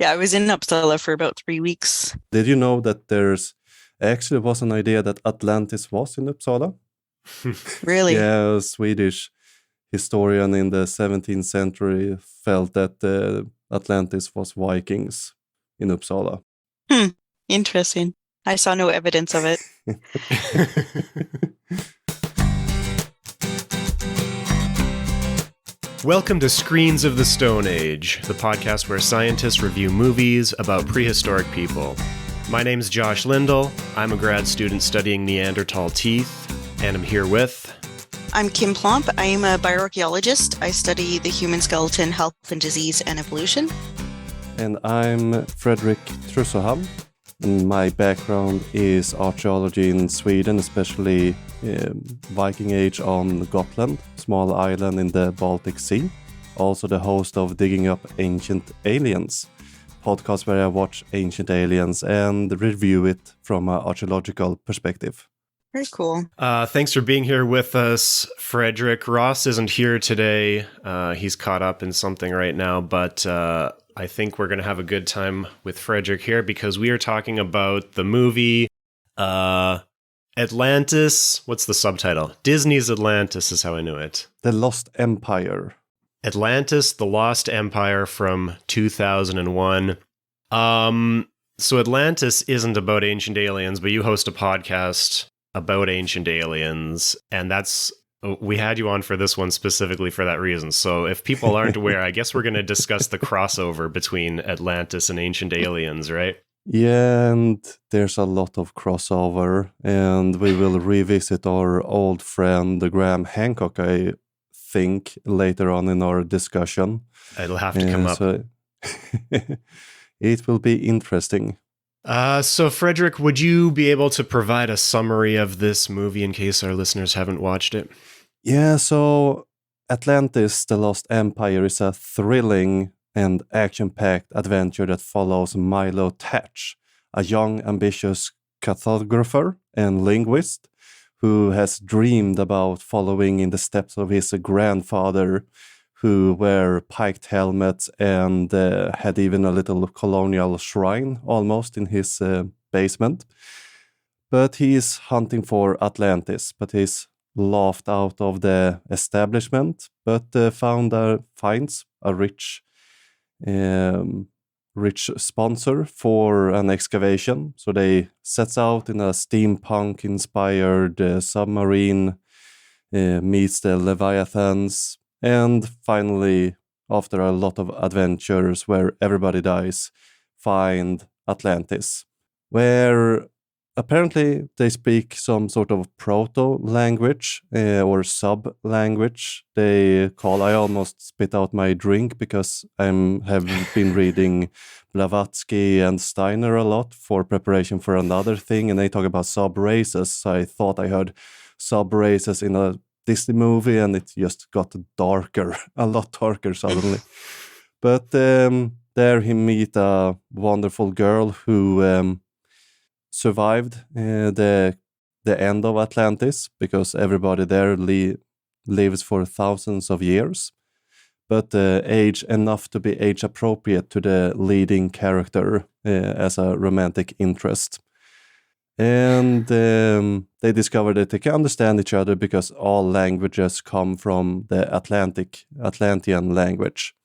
Yeah, I was in Uppsala for about 3 weeks. Did you know that there's actually was an idea that Atlantis was in Uppsala? Really? Yeah, a Swedish historian in the 17th century felt that Atlantis was Vikings in Uppsala. Hmm. Interesting. I saw no evidence of it. Welcome to Screens of the Stone Age, the podcast where scientists review movies about prehistoric people. My name's Josh Lindell. I'm a grad student studying Neanderthal teeth, and I'm here with... I'm Kim Plomp. I am a bioarchaeologist. I study the human skeleton, health and disease, and evolution. And I'm Fredrik Trussoham. And my background is archaeology in Sweden, especially Viking Age on Gotland, small island in the Baltic Sea. Also the host of Digging Up Ancient Aliens, podcast where I watch ancient aliens and review it from an archaeological perspective. Very cool. Thanks for being here with us, Fredrik. Ross isn't here today. He's caught up in something right now, but I think we're going to have a good time with Fredrik here because we are talking about the movie Atlantis. What's the subtitle? Disney's Atlantis is how I knew it. The Lost Empire. Atlantis, The Lost Empire from 2001. So Atlantis isn't about ancient aliens, but you host a podcast about ancient aliens, and we had you on for this one specifically for that reason. So if people aren't aware, I guess we're going to discuss the crossover between Atlantis and ancient aliens, right? Yeah, and there's a lot of crossover, and we will revisit our old friend Graham Hancock, I think, later on in our discussion. It'll have to come up. So it will be interesting. So Fredrik, would you be able to provide a summary of this movie in case our listeners haven't watched it? Yeah, so Atlantis, The Lost Empire is a thrilling and action-packed adventure that follows Milo Thatch, a young, ambitious cartographer and linguist who has dreamed about following in the steps of his grandfather, who wear piked helmets and had even a little colonial shrine almost in his basement. But he is hunting for Atlantis, but he's laughed out of the establishment, but finds a rich sponsor for an excavation. So they sets out in a steampunk-inspired submarine, meets the Leviathans, and finally, after a lot of adventures where everybody dies, find Atlantis, where apparently they speak some sort of proto-language or sub-language. I almost spit out my drink because I have been reading Blavatsky and Steiner a lot for preparation for another thing, and they talk about sub-races. So I thought I heard sub-races in a Disney movie, and it just got darker, a lot darker suddenly. But there he meet a wonderful girl who survived the end of Atlantis, because everybody there lives for thousands of years, but age enough to be age appropriate to the leading character as a romantic interest. And they discover that they can understand each other because all languages come from the Atlantean language.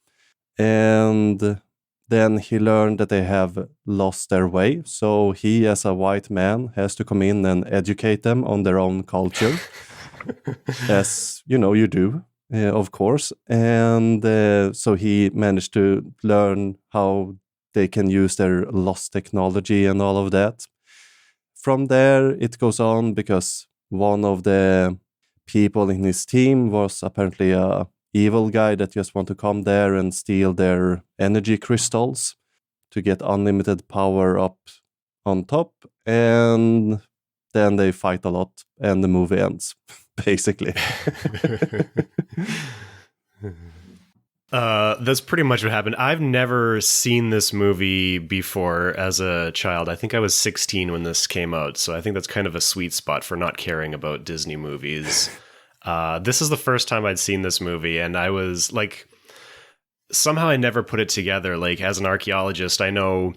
And then he learned that they have lost their way. So he, as a white man, has to come in and educate them on their own culture, as you do, of course. And so he managed to learn how they can use their lost technology and all of that. From there, it goes on because one of the people in his team was apparently a evil guy that just want to come there and steal their energy crystals to get unlimited power up on top. And then they fight a lot and the movie ends, basically. That's pretty much what happened. I've never seen this movie before as a child. I think I was 16 when this came out, so I think that's kind of a sweet spot for not caring about Disney movies. This is the first time I'd seen this movie, and I was like, somehow I never put it together. Like, as an archaeologist, I know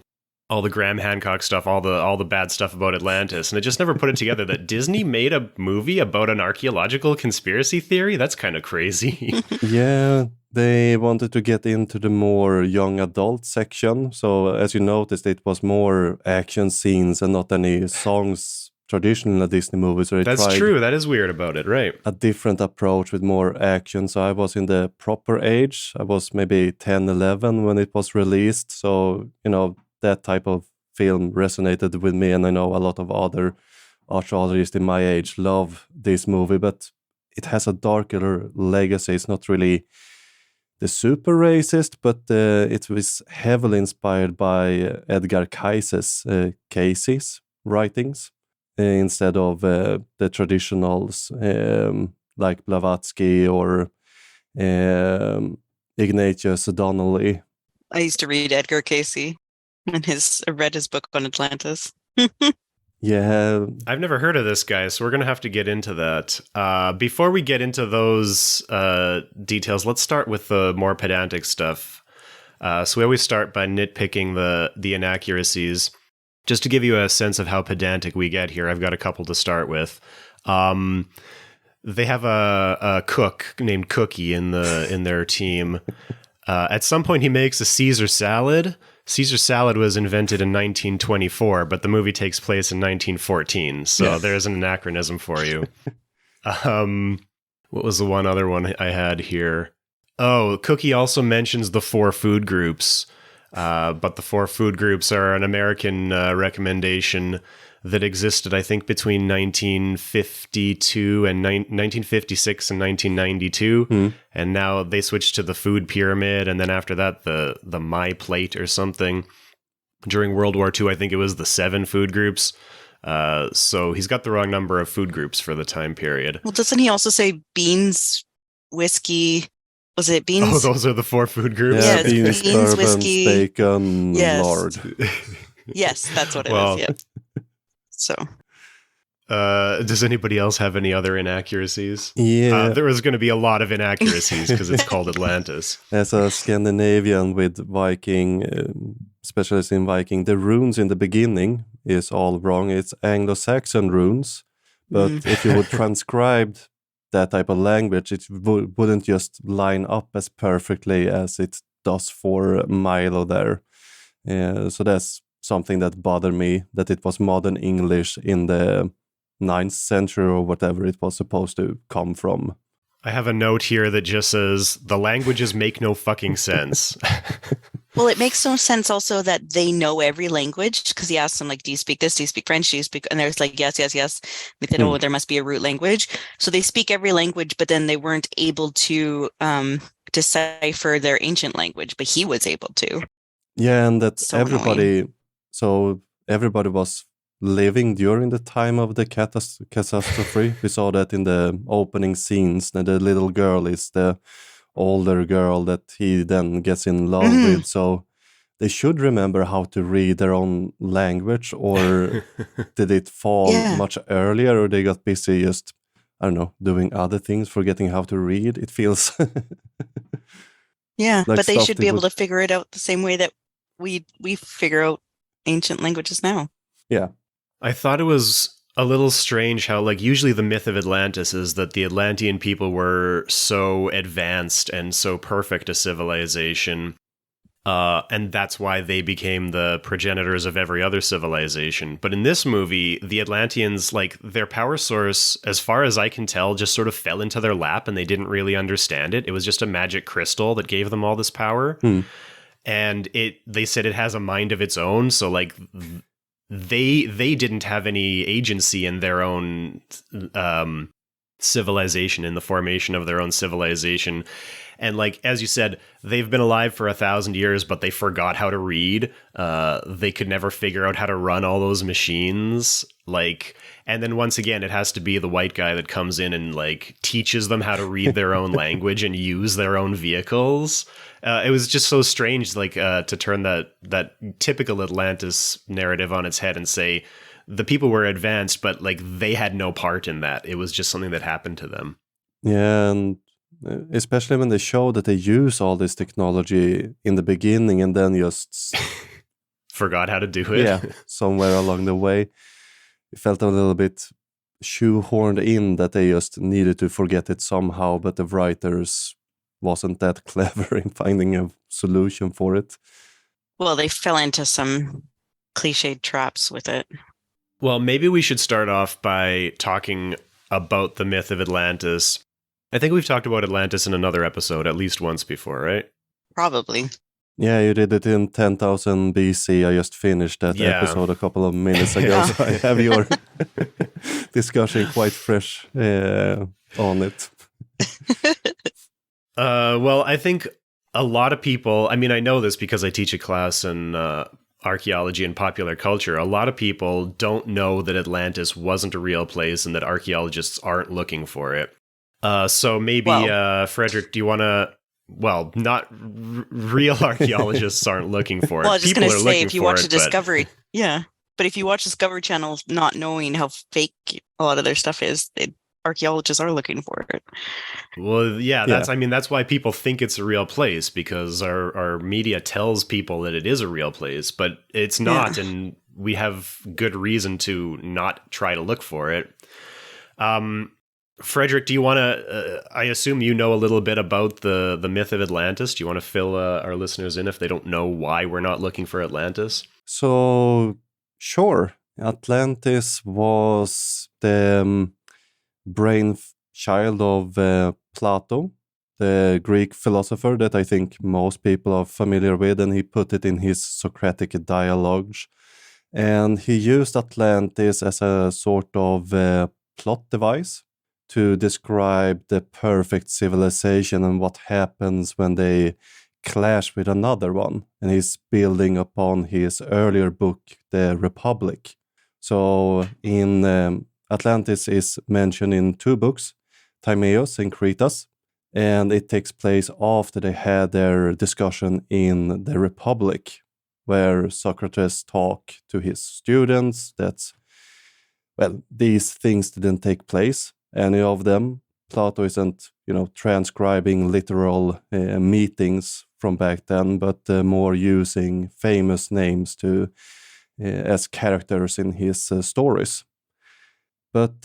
all the Graham Hancock stuff, all the bad stuff about Atlantis, and I just never put it together that Disney made a movie about an archaeological conspiracy theory. That's kind of crazy. Yeah, they wanted to get into the more young adult section. So as you noticed, it was more action scenes and not any songs traditional in a Disney movie. So they That's tried true. That is weird about it, right? a different approach with more action. So I was in the proper age. I was maybe 10, 11 when it was released. So, that type of film resonated with me. And I know a lot of other archaeologists in my age love this movie, but it has a darker legacy. It's not really the super racist, but it was heavily inspired by Edgar Cayce's writings instead of the traditionals like Blavatsky or Ignatius Donnelly. I used to read Edgar Cayce and I read his book on Atlantis. Yeah. I've never heard of this guy, so we're going to have to get into that. Before we get into those details, let's start with the more pedantic stuff. So we always start by nitpicking the inaccuracies. Just to give you a sense of how pedantic we get here, I've got a couple to start with. They have a cook named Cookie in their team. At some point, he makes a Caesar salad. Caesar salad was invented in 1924, but the movie takes place in 1914. So there's an anachronism for you. What was the one other one I had here? Oh, Cookie also mentions the 4 food groups. But the 4 food groups are an American recommendation that existed, I think, between 1952 and 1956 and 1992. And now they switched to the food pyramid. And then after that, the My Plate or something. During World War II, I think it was the 7 food groups. So he's got the wrong number of food groups for the time period. Well, doesn't he also say beans, whiskey? Was it beans? Oh, those are the 4 food groups? Yeah, Yeah, beans, beans, bourbon, whiskey. bacon, Yes. lard. Yes, that's what it Well, is. Yeah. So does anybody else have any other inaccuracies? Yeah. There was going to be a lot of inaccuracies because it's called Atlantis. As a Scandinavian with Viking, specialist in Viking, the runes in the beginning is all wrong. It's Anglo-Saxon runes. But if you would transcribe that type of language, it wouldn't just line up as perfectly as it does for Milo there. So that's something that bothered me, that it was modern English in the 9th century or whatever it was supposed to come from. I have a note here that just says, the languages make no fucking sense. Well, it makes no sense also that they know every language, because he asked them, like, do you speak this? Do you speak French? Do you speak? And there's like, yes, yes, yes. They said, oh, there must be a root language. So they speak every language, but then they weren't able to decipher their ancient language, but he was able to. Yeah, and that So everybody, so everybody was living during the time of the catastrophe. We saw that in the opening scenes. That the little girl is the older girl that he then gets in love with. So they should remember how to read their own language, or did it fall much earlier, or they got busy just, I don't know, doing other things, forgetting how to read. It feels Yeah, like but they stuff should they be able would- to figure it out the same way that we figure out ancient languages now. Yeah. I thought it was a little strange how, like, usually the myth of Atlantis is that the Atlantean people were so advanced and so perfect a civilization, and that's why they became the progenitors of every other civilization. But in this movie, the Atlanteans, like, their power source, as far as I can tell, just sort of fell into their lap and they didn't really understand it. It was just a magic crystal that gave them all this power. And they said it has a mind of its own, so, like, they didn't have any agency in their own civilization, in the formation of their own civilization. And, like, as you said, they've been alive for 1,000 years, but they forgot how to read. They could never figure out how to run all those machines. Like, and then once again, it has to be the white guy that comes in and, like, teaches them how to read their own language and use their own vehicles. It was just so strange, like, to turn that typical Atlantis narrative on its head and say the people were advanced, but, like, they had no part in that. It was just something that happened to them. Yeah, and especially when they show that they use all this technology in the beginning and then just forgot how to do it. Somewhere along the way. It felt a little bit shoehorned in that they just needed to forget it somehow, but the writers wasn't that clever in finding a solution for it. Well, they fell into some cliched traps with it. Well, maybe we should start off by talking about the myth of Atlantis. I think we've talked about Atlantis in another episode at least once before, right? Probably. Yeah, you did it in 10,000 BC. I just finished that episode a couple of minutes ago, so I have your discussion quite fresh on it. Well, I think a lot of people, I mean, I know this because I teach a class in archaeology and popular culture. A lot of people don't know that Atlantis wasn't a real place and that archaeologists aren't looking for it. So maybe, Fredrik, do you want to... Well, not real archaeologists aren't looking for it. Well, I was just going to say, if you watch the Discovery... Yeah. But if you watch Discovery Channel, not knowing how fake a lot of their stuff is, archaeologists are looking for it. Well, that's why people think it's a real place, because our media tells people that it is a real place, but it's not, and we have good reason to not try to look for it. Fredrik, do you want to, I assume you know a little bit about the myth of Atlantis. Do you want to fill our listeners in if they don't know why we're not looking for Atlantis? So, sure. Atlantis was the brainchild of Plato, the Greek philosopher that I think most people are familiar with, and he put it in his Socratic dialogues. And he used Atlantis as a sort of plot device to describe the perfect civilization and what happens when they clash with another one. And he's building upon his earlier book, The Republic. So in Atlantis is mentioned in two books, Timaeus and Critias, and it takes place after they had their discussion in The Republic, where Socrates talked to his students that, these things didn't take place, any of them. Plato isn't, transcribing literal meetings from back then, but more using famous names to as characters in his stories. But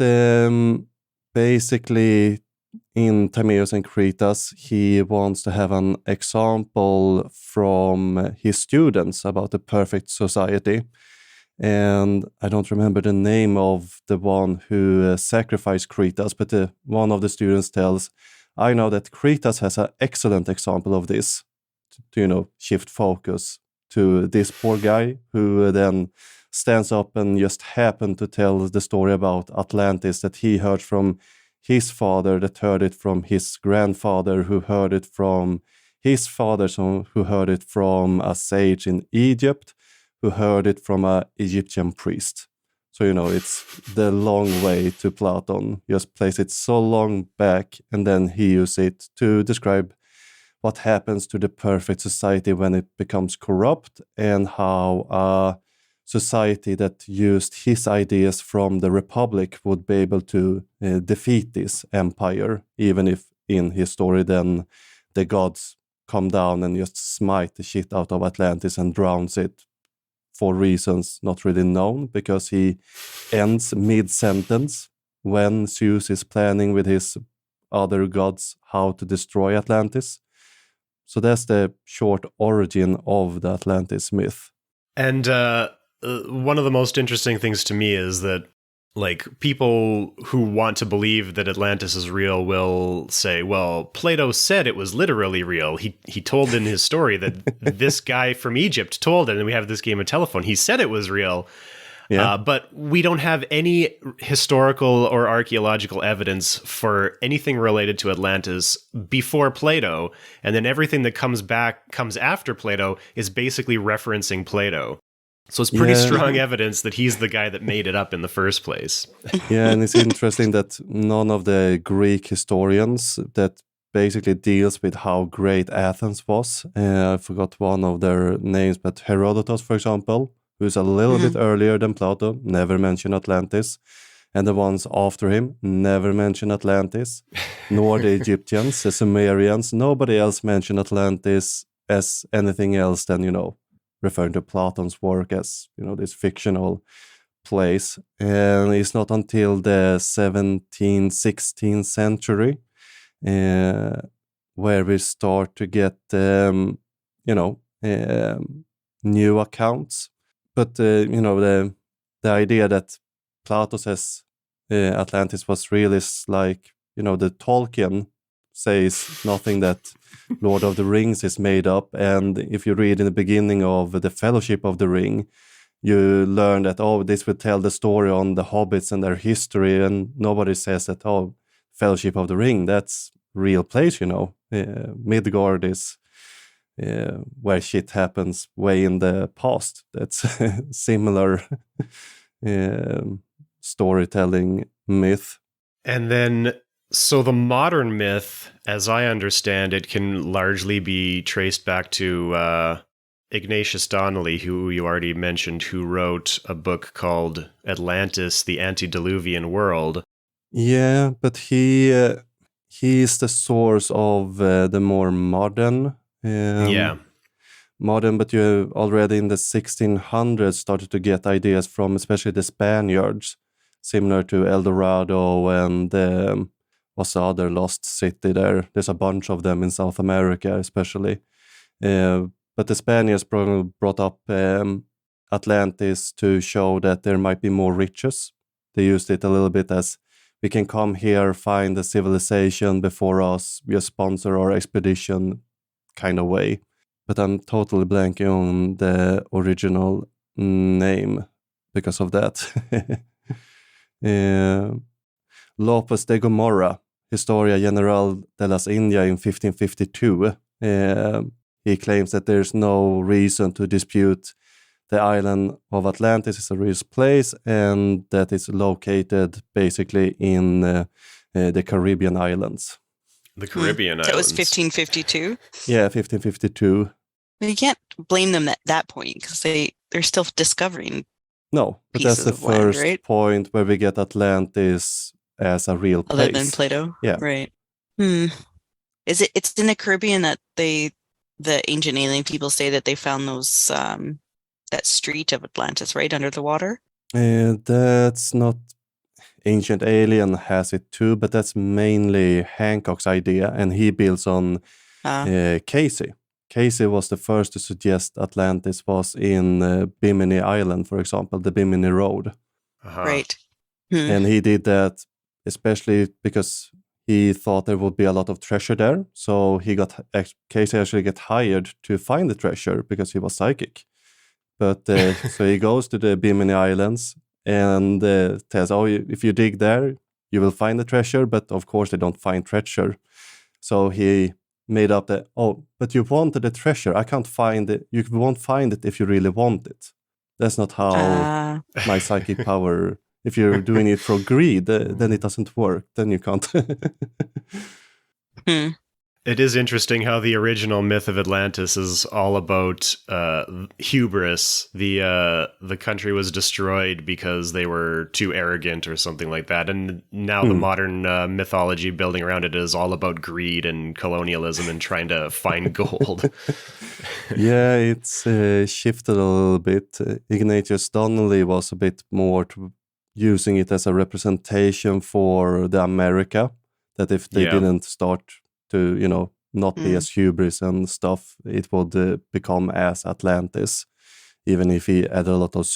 basically, in Timaeus and Critias, he wants to have an example from his students about the perfect society. And I don't remember the name of the one who sacrificed Critias, but one of the students tells, I know that Critias has an excellent example of this, to shift focus to this poor guy who then stands up and just happened to tell the story about Atlantis that he heard from his father, that heard it from his grandfather, who heard it from his father, who heard it from a sage in Egypt, who heard it from an Egyptian priest. So, it's the long way to Platon. Just place it so long back, and then he uses it to describe what happens to the perfect society when it becomes corrupt, and how a society that used his ideas from the Republic would be able to defeat this empire, even if in his story then the gods come down and just smite the shit out of Atlantis and drowns it for reasons not really known, because he ends mid-sentence when Zeus is planning with his other gods how to destroy Atlantis. So that's the short origin of the Atlantis myth. And one of the most interesting things to me is that, people who want to believe that Atlantis is real will say, well, Plato said it was literally real. He told in his story that this guy from Egypt told it, and we have this game of telephone. He said it was real. Yeah. But we don't have any historical or archaeological evidence for anything related to Atlantis before Plato. And then everything that comes after Plato is basically referencing Plato. So it's pretty strong evidence that he's the guy that made it up in the first place. Yeah, and it's interesting that none of the Greek historians that basically deals with how great Athens was, I forgot one of their names, but Herodotus, for example, who's a little bit earlier than Plato, never mentioned Atlantis. And the ones after him never mention Atlantis, nor the Egyptians, the Sumerians. Nobody else mentioned Atlantis as anything else than, referring to Platon's work as, this fictional place. And it's not until the 17th, 16th century where we start to get, new accounts. But, the idea that Plato says Atlantis was really like, the Tolkien says nothing that Lord of the Rings is made up. And if you read in the beginning of the Fellowship of the Ring, you learn that, this will tell the story on the hobbits and their history. And nobody says that, Fellowship of the Ring, that's real place, Midgard is where shit happens way in the past. That's similar storytelling myth. And then, so the modern myth, as I understand it, can largely be traced back to Ignatius Donnelly, who you already mentioned, who wrote a book called Atlantis, the Antediluvian World. Yeah, but he is the source of the more modern. Modern, but you already in the 1600s started to get ideas from especially the Spaniards, similar to El Dorado and what's the other lost city there? There's a bunch of them in South America, especially. But the Spaniards brought up Atlantis to show that there might be more riches. They used it a little bit as, we can come here, find the civilization before us, we sponsor our expedition kind of way. But I'm totally blanking on the original name because of that. Lopez de Gomorra, Historia General de las Indias in 1552. He claims that there's no reason to dispute the island of Atlantis is a real place and that it's located basically in the Caribbean islands. The Caribbean That was islands. 1552? Yeah, 1552. You can't blame them at that point because they're still discovering. No, but that's Pieces the of land, first right? point where we get Atlantis as a real place. Other than Plato? Yeah. Right. It's in the Caribbean that the ancient alien people say that they found those that street of Atlantis, right, under the water? That's not Ancient Alien has it too, but that's mainly Hancock's idea, and he builds on Casey. Casey was the first to suggest Atlantis was in Bimini Island, for example, the Bimini Road. Right. And he did that especially because he thought there would be a lot of treasure there. So Casey actually got hired to find the treasure because he was psychic. But so he goes to the Bimini Islands and tells, if you dig there, you will find the treasure. But of course, they don't find treasure. So he made up but you wanted the treasure. I can't find it. You won't find it if you really want it. That's not how my psychic power... If you're doing it for greed, then it doesn't work. Then you can't. It is interesting how the original myth of Atlantis is all about hubris. The country was destroyed because they were too arrogant or something like that. And now the modern mythology building around it is all about greed and colonialism and trying to find gold. Yeah, it's shifted a little bit. Ignatius Donnelly was a bit more using it as a representation for the America, that if they didn't start to, not be as hubris and stuff, it would become as Atlantis, even if he added a lot of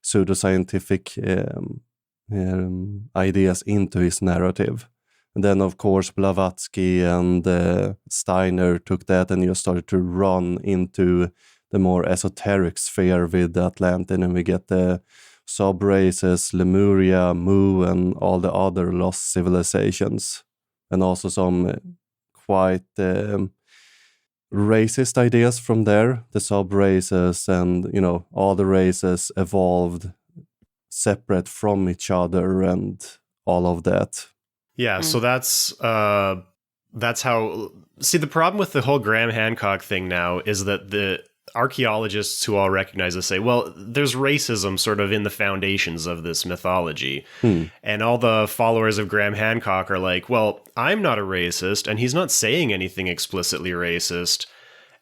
pseudo-scientific ideas into his narrative. And then, of course, Blavatsky and Steiner took that and just started to run into the more esoteric sphere with the Atlantean, and we get the sub-races, Lemuria, Mu, and all the other lost civilizations. And also some quite racist ideas from there. The sub-races and, all the races evolved separate from each other and all of that. Yeah, so that's how... See, the problem with the whole Graham Hancock thing now is that archaeologists who all recognize this say, well, there's racism sort of in the foundations of this mythology. And all the followers of Graham Hancock are like, well, I'm not a racist, and he's not saying anything explicitly racist.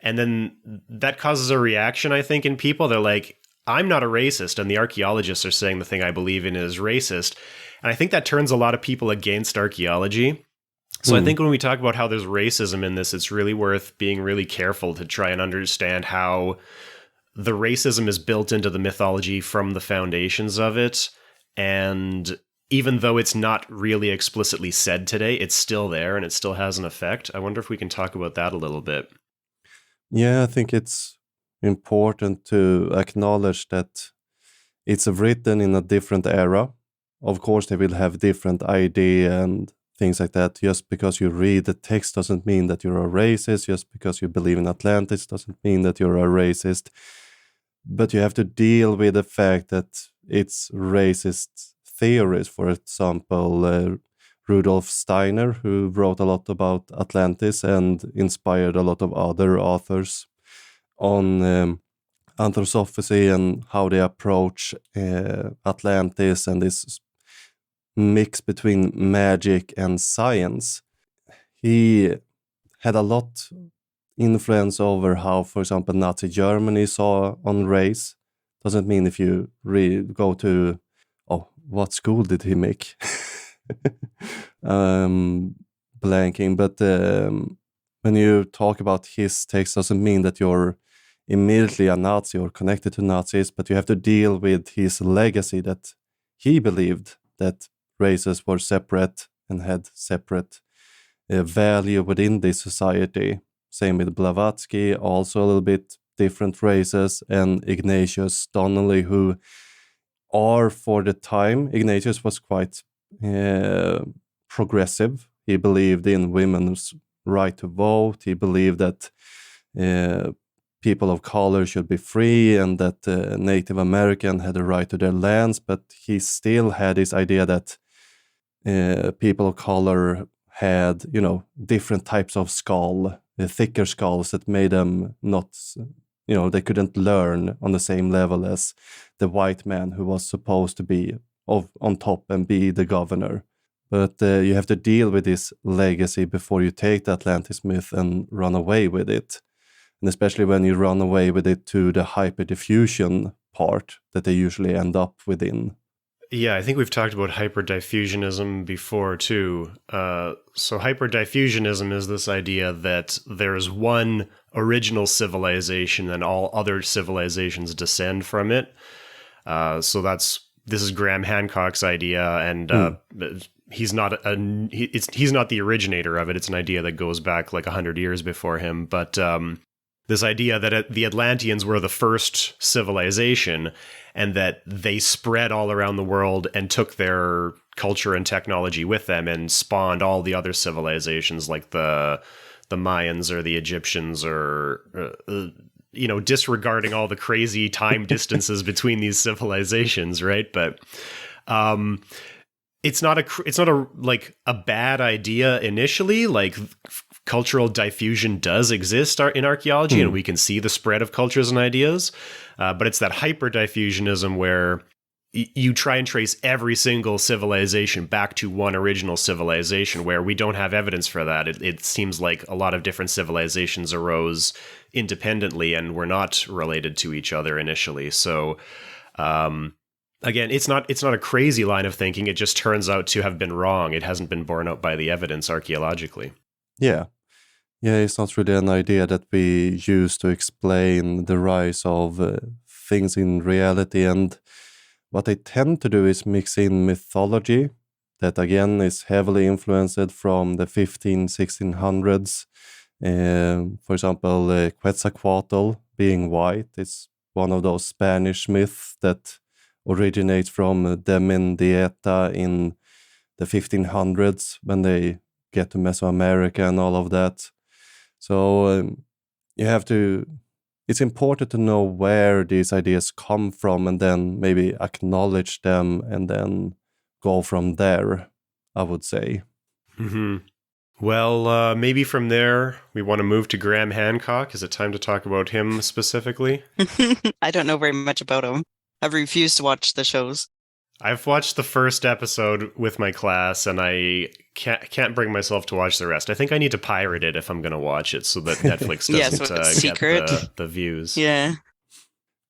And then that causes a reaction, I think, in people. They're like, I'm not a racist, and the archaeologists are saying the thing I believe in is racist. And I think that turns a lot of people against archaeology. So I think when we talk about how there's racism in this, it's really worth being really careful to try and understand how the racism is built into the mythology from the foundations of it. And even though it's not really explicitly said today, it's still there and it still has an effect. I wonder if we can talk about that a little bit. Yeah, I think it's important to acknowledge that it's written in a different era. Of course, they will have different idea and things like that. Just because you read the text doesn't mean that you're a racist. Just because you believe in Atlantis doesn't mean that you're a racist. But you have to deal with the fact that it's racist theories. For example, Rudolf Steiner, who wrote a lot about Atlantis and inspired a lot of other authors on anthroposophy and how they approach Atlantis and this mix between magic and science. He had a lot influence over how, for example, Nazi Germany saw on race. Doesn't mean if you go to, what school did he make? Blanking, but when you talk about his text, doesn't mean that you're immediately a Nazi or connected to Nazis, but you have to deal with his legacy that he believed that races were separate and had separate value within this society. Same with Blavatsky, also a little bit different races, and Ignatius Donnelly, who are, for the time, Ignatius was quite progressive. He believed in women's right to vote. He believed that people of color should be free and that Native American had a right to their lands, but he still had this idea that people of color had, different types of skull, thicker skulls that made them not, they couldn't learn on the same level as the white man who was supposed to be on top and be the governor. But you have to deal with this legacy before you take the Atlantis myth and run away with it. And especially when you run away with it to the hyperdiffusion part that they usually end up within. Yeah, I think we've talked about hyperdiffusionism before too. So hyperdiffusionism is this idea that there's one original civilization and all other civilizations descend from it. So this is Graham Hancock's idea, and he's not he's not the originator of it. It's an idea that goes back like 100 years before him. But this idea that the Atlanteans were the first civilization and that they spread all around the world and took their culture and technology with them and spawned all the other civilizations like the Mayans or the Egyptians or, disregarding all the crazy time distances between these civilizations, right? But it's not a bad idea initially. Like cultural diffusion does exist in archaeology, and we can see the spread of cultures and ideas. But it's that hyperdiffusionism where you try and trace every single civilization back to one original civilization, where we don't have evidence for that. It seems like a lot of different civilizations arose independently and were not related to each other initially. So, again, it's not a crazy line of thinking. It just turns out to have been wrong. It hasn't been borne out by the evidence archaeologically. Yeah, it's not really an idea that we use to explain the rise of things in reality. And what they tend to do is mix in mythology that, again, is heavily influenced from the 1600s. For example, Quetzalcoatl being white is one of those Spanish myths that originates from the Mendieta in the 1500s when they get to Mesoamerica and all of that. So it's important to know where these ideas come from and then maybe acknowledge them and then go from there, I would say. Mm-hmm. Well, maybe from there, we want to move to Graham Hancock. Is it time to talk about him specifically? I don't know very much about him. I've refused to watch the shows. I've watched the first episode with my class, and I can't bring myself to watch the rest. I think I need to pirate it if I'm going to watch it, so that Netflix Yeah, doesn't so it's get secret. the views. Yeah.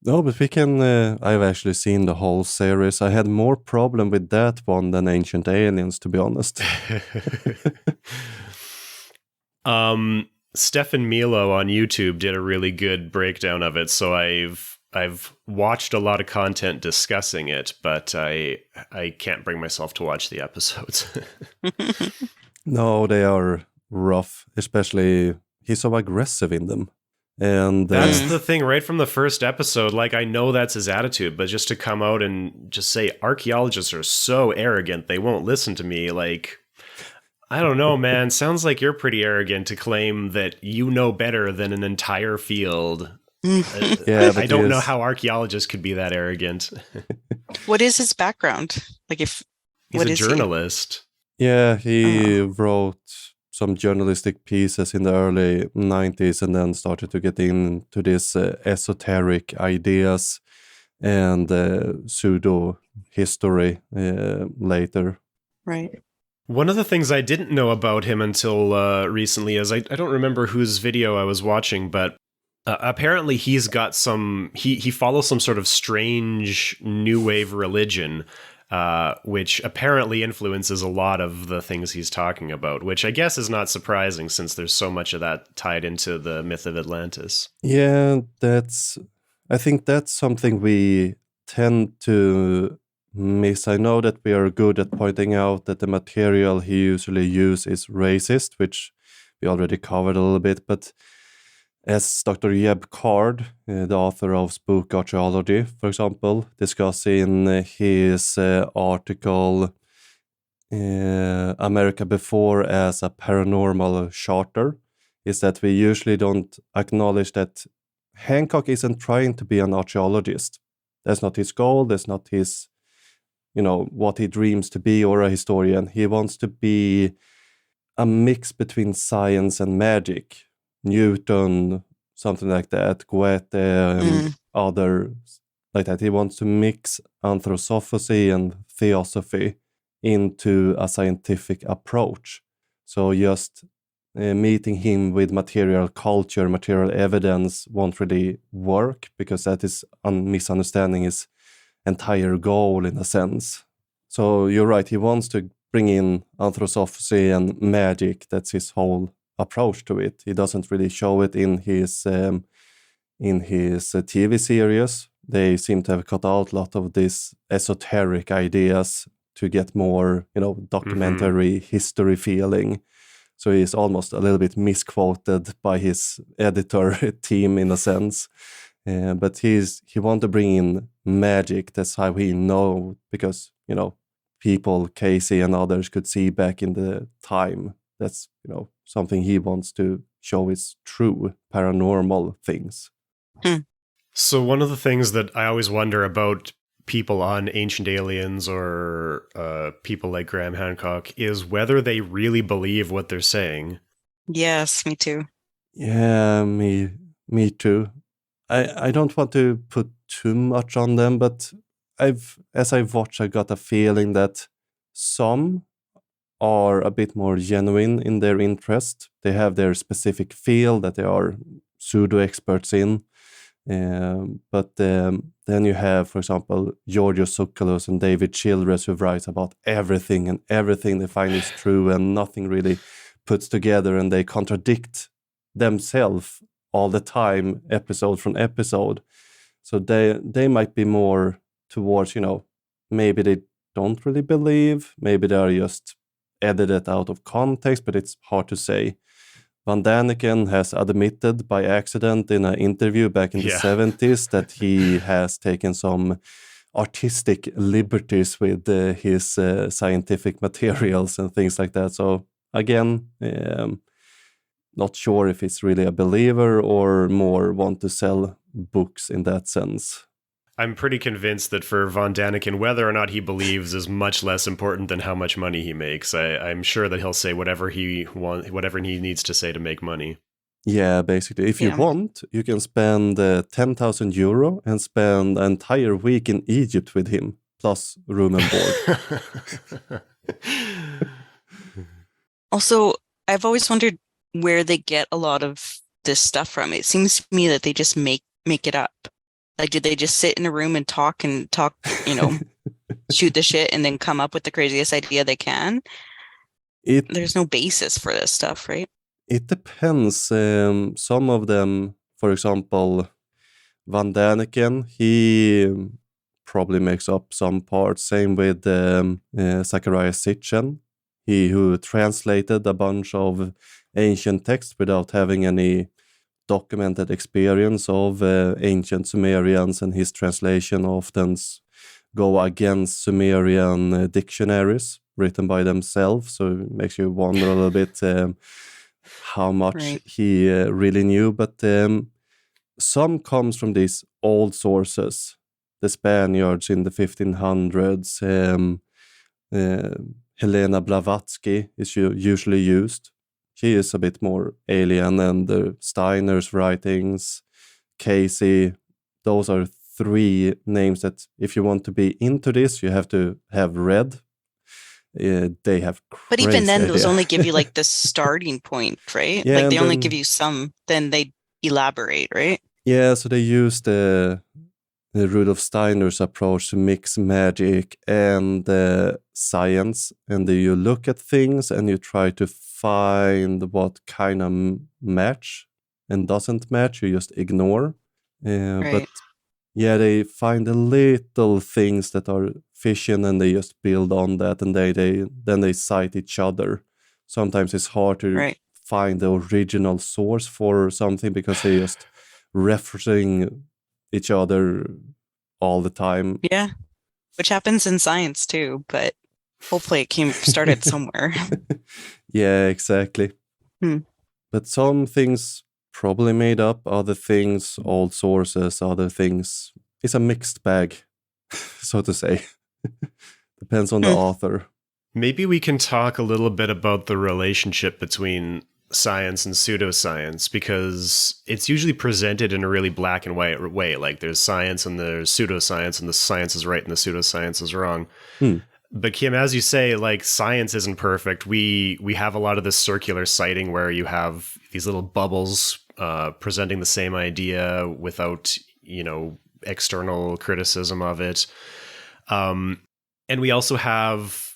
No, but we can. I've actually seen the whole series. I had more problem with that one than Ancient Aliens, to be honest. Stefan Milo on YouTube did a really good breakdown of it, so I've watched a lot of content discussing it, but I can't bring myself to watch the episodes. No, they are rough, especially he's so aggressive in them. And that's the thing, right from the first episode. Like, I know that's his attitude, but just to come out and just say archaeologists are so arrogant, they won't listen to me. Like, I don't know, man. Sounds like you're pretty arrogant to claim that you know better than an entire field. yeah, I don't know how archaeologists could be that arrogant. What is his background? Like, if he's a journalist. Yeah, he wrote some journalistic pieces in the early 90s and then started to get into this esoteric ideas and pseudo history later. Right. One of the things I didn't know about him until recently is I don't remember whose video I was watching, but apparently he's got he follows some sort of strange new wave religion, which apparently influences a lot of the things he's talking about, which I guess is not surprising since there's so much of that tied into the myth of Atlantis. Yeah, I think that's something we tend to miss. I know that we are good at pointing out that the material he usually uses is racist, which we already covered a little bit, but as Dr. Jeb Card, the author of Spook Archaeology, for example, discussed in his article America Before as a Paranormal Charter, is that we usually don't acknowledge that Hancock isn't trying to be an archaeologist. That's not his goal, that's not his, what he dreams to be, or a historian. He wants to be a mix between science and magic. Newton, something like that, Goethe, and others like that. He wants to mix anthroposophy and theosophy into a scientific approach. So just meeting him with material culture, material evidence won't really work, because that is misunderstanding his entire goal in a sense. So you're right, he wants to bring in anthroposophy and magic. That's his whole approach to it. He doesn't really show it in his TV series. They seem to have cut out a lot of these esoteric ideas to get more, documentary history feeling. So he's almost a little bit misquoted by his editor team in a sense. But he wants to bring in magic. That's how we know, because, people, Casey and others could see back in the time. That's, something he wants to show is true paranormal things. So one of the things that I always wonder about people on Ancient Aliens or people like Graham Hancock is whether they really believe what they're saying. Yes, me too. Yeah, me too. I don't want to put too much on them, but as I've watched, I got a feeling that some are a bit more genuine in their interest. They have their specific field that they are pseudo experts in. But then you have, for example, Giorgio Tsoukalos and David Childress, who write about everything, and everything they find is true, and nothing really puts together, and they contradict themselves all the time, episode from episode. So they might be more towards, maybe they don't really believe, maybe they are just edited out of context, but it's hard to say. Van Daniken has admitted by accident in an interview back in the 70s that he has taken some artistic liberties with his scientific materials and things like that. So again, not sure if it's really a believer or more want to sell books in that sense. I'm pretty convinced that for Von Daniken, whether or not he believes is much less important than how much money he makes. I'm sure that he'll say whatever he needs to say to make money. Yeah, basically, if you want, you can spend 10,000 euro and spend an entire week in Egypt with him, plus room and board. Also, I've always wondered where they get a lot of this stuff from. It seems to me that they just make it up. Like, did they just sit in a room and talk, shoot the shit and then come up with the craziest idea they can? There's no basis for this stuff, right? It depends. Some of them, for example, Van Daniken, he probably makes up some parts. Same with Zacharias Sitchin, he who translated a bunch of ancient texts without having any documented experience of ancient Sumerians, and his translation often go against Sumerian dictionaries written by themselves. So it makes you wonder a little bit how much he really knew. But some comes from these old sources. The Spaniards in the 1500s, Helena Blavatsky is usually used. She is a bit more alien, and Steiner's writings, Casey, those are three names that if you want to be into this, you have to have read. They have but even then those only give you like the starting point, right? Yeah, like they only give you some, then they elaborate, right? Yeah, so they use the Rudolf Steiner's approach to mix magic and science, and you look at things and you try to find what kind of match, and doesn't match, you just ignore. But yeah, they find the little things that are fission and they just build on that, and then they cite each other. Sometimes it's hard to find the original source for something because they just referencing each other all the time. Yeah, which happens in science too, but hopefully it started somewhere. Yeah, exactly. But some things probably made up, other things old sources, other things it's a mixed bag, so to say. Depends on the author. Maybe we can talk a little bit about the relationship between science and pseudoscience, because it's usually presented in a really black and white way. Like there's science and there's pseudoscience, and the science is right and the pseudoscience is wrong. But Kim, as you say, like science isn't perfect. We have a lot of this circular citing where you have these little bubbles presenting the same idea without, external criticism of it. And we also have,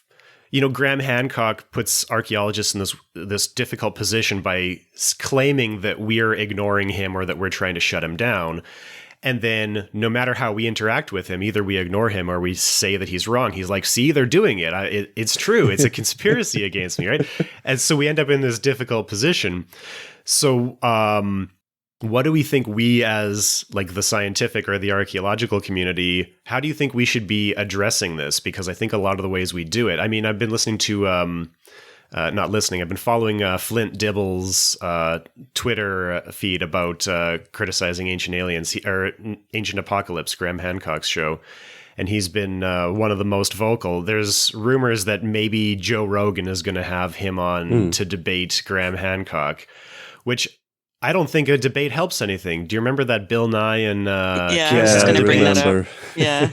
Graham Hancock puts archaeologists in this difficult position by claiming that we're ignoring him or that we're trying to shut him down. And then no matter how we interact with him, either we ignore him or we say that he's wrong. He's like, see, they're doing it. It's true. It's a conspiracy against me, right? And so we end up in this difficult position. So what do we think we as like the scientific or the archaeological community, how do you think we should be addressing this? Because I think a lot of the ways we do it, I mean, I've been listening to, I've been following Flint Dibble's Twitter feed about criticizing Ancient Aliens, or Ancient Apocalypse, Graham Hancock's show. And he's been one of the most vocal. There's rumors that maybe Joe Rogan is going to have him on to debate Graham Hancock, which I don't think a debate helps anything. Do you remember that Bill Nye and I was just going to bring that up. Yeah.